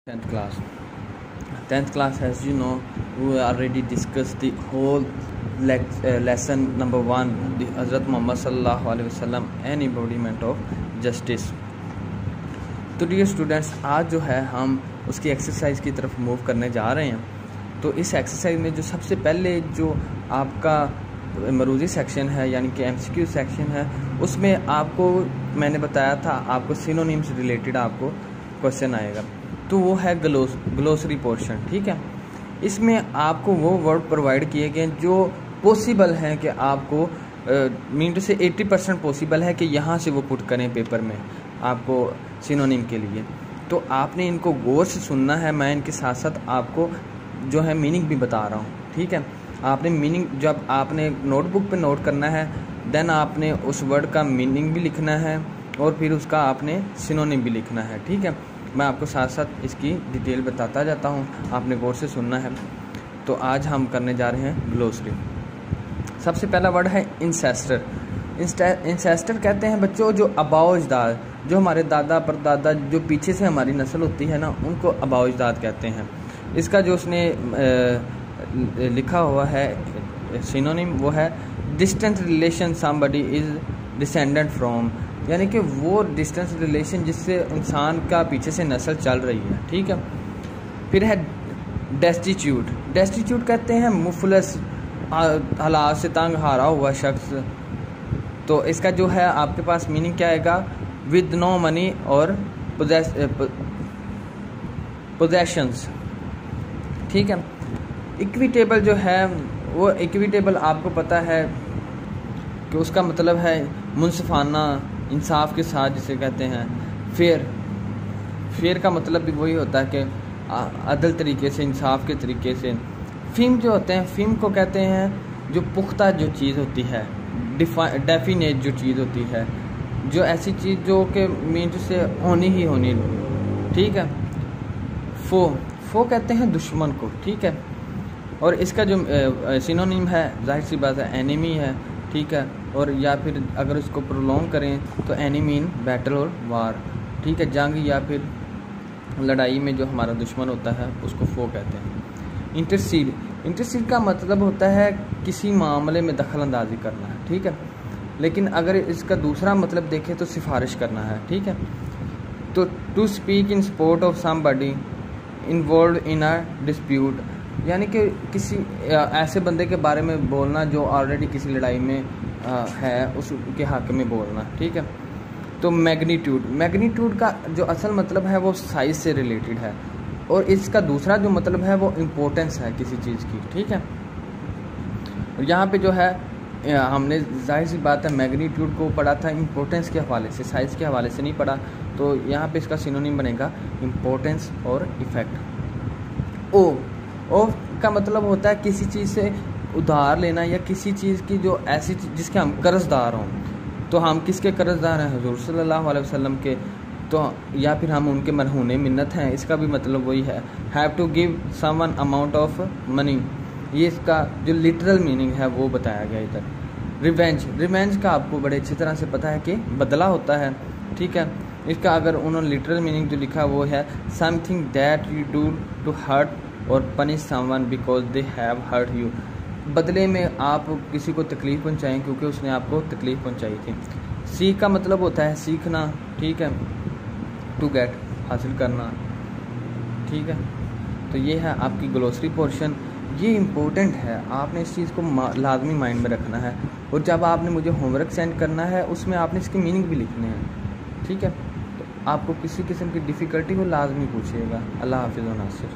10th class, as you know, we already discussed the whole lesson number 1, the Hazrat Muhammad sallallahu alaihi wasallam and embodiment of justice. तो dear students, आज जो है हम उसकी exercise की तरफ move करने जा रहे हैं। तो इस एक्सरसाइज में जो सबसे पहले जो आपका मरूजी सेक्शन है यानी कि एमसीक्यू सेक्शन है, उसमें आपको मैंने बताया था आपको सिनोनिम से रिलेटेड आपको क्वेश्चन आएगा। तो वो है ग्लोसरी पोर्शन। ठीक है, इसमें आपको वो वर्ड प्रोवाइड किए गए जो पॉसिबल हैं कि आपको मीन से 80% पॉसिबल है कि यहाँ से वो पुट करें पेपर में आपको सिनोनिम के लिए। तो आपने इनको गौर से सुनना है, मैं इनके साथ साथ आपको जो है मीनिंग भी बता रहा हूँ। ठीक है, आपने मीनिंग जब आपने नोटबुक पे नोट करना है, देन आपने उस वर्ड का मीनिंग भी लिखना है और फिर उसका आपने सिनोनिम भी लिखना है। ठीक है, मैं आपको साथ साथ इसकी डिटेल बताता जाता हूँ, आपने गौर से सुनना है। तो आज हम करने जा रहे हैं ग्लोसरी। सबसे पहला वर्ड है इंसेस्टर। इंसेस्टर कहते हैं बच्चों जो अबाउजदाद, जो हमारे दादा परदादा जो पीछे से हमारी नस्ल होती है ना, उनको अबाउजदाद कहते हैं। इसका जो उसने लिखा हुआ है सिनोनिम वो है distant relation somebody is descendant from, यानी कि वो डिस्टेंस रिलेशन जिससे इंसान का पीछे से नस्ल चल रही है। ठीक है, फिर है डेस्टिट्यूट। डेस्टिट्यूट कहते हैं मुफलस, हालात से तंग हारा हुआ शख्स। तो इसका जो है आपके पास मीनिंग क्या आएगा, विद नो मनी और पोजेशंस। ठीक है, इक्विटेबल जो है वो इक्विटेबल आपको पता है कि उसका मतलब है मुनसिफाना, इंसाफ के साथ जिसे कहते हैं। फेयर का मतलब भी वही होता है कि अदल तरीके से, इंसाफ के तरीके से। फ़िम जो होते हैं, फ़िम को कहते हैं जो पुख्ता जो चीज़ होती है, डेफिनेट जो चीज़ होती है, जो ऐसी चीज़ जो कि मीन से होनी ही होनी। ठीक है, फो कहते हैं दुश्मन को। ठीक है, और इसका जो सिनोनिम है जाहिर सी बात है एनिमी है। ठीक है, और या फिर अगर उसको प्रोलॉन्ग करें तो एनिमी इन बैटल और वार। ठीक है, जंग या फिर लड़ाई में जो हमारा दुश्मन होता है उसको फो कहते हैं। इंटरसीड का मतलब होता है किसी मामले में दखल अंदाजी करना है। ठीक है, लेकिन अगर इसका दूसरा मतलब देखें तो सिफारिश करना है। ठीक है, तो to speak in support of somebody involve in a dispute, यानी कि किसी ऐसे बंदे के बारे में बोलना जो ऑलरेडी किसी लड़ाई में है, उसके हक में बोलना। ठीक है, तो मैग्नीट्यूड का जो असल मतलब है वो साइज से रिलेटेड है, और इसका दूसरा जो मतलब है वो इम्पोर्टेंस है किसी चीज़ की। ठीक है, और यहाँ पे जो है हमने जाहिर सी बात है मैग्नीट्यूड को पढ़ा था इम्पोर्टेंस के हवाले से, साइज़ के हवाले से नहीं पढ़ा। तो यहाँ पे इसका सिनोनिम बनेगा इम्पोर्टेंस और इफ़ेक्ट। ओ का मतलब होता है किसी चीज़ से उधार लेना या किसी चीज़ की जो ऐसी जिसके हम कर्जदार हों। तो हम किसके कर्जदार हैं, हुज़ूर सल्लल्लाहु अलैहि वसल्लम के। तो या फिर हम उनके मरहूने मिन्नत हैं, इसका भी मतलब वही है। Have to give someone amount of money, ये इसका जो लिटरल मीनिंग है वो बताया गया इधर। रिवेंज का आपको बड़े अच्छी तरह से पता है कि बदला होता है। ठीक है, इसका अगर उन्होंने लिटरल मीनिंग जो लिखा वो है something that you do to hurt और punish someone because they have hurt you, बदले में आप किसी को तकलीफ़ पहुंचाएं क्योंकि उसने आपको तकलीफ़ पहुंचाई थी। सीख का मतलब होता है सीखना। ठीक है, टू गेट हासिल करना। ठीक है, तो ये है आपकी ग्लोसरी पोर्शन। ये इम्पोर्टेंट है, आपने इस चीज़ को लाजमी माइंड में रखना है, और जब आपने मुझे होमवर्क सेंड करना है उसमें आपने इसके मीनिंग भी लिखने हैं। ठीक है, तो आपको किसी किस्म की डिफ़िकल्टी हो लाजमी पूछिएगा। अल्लाह हाफिज़ व नासिर।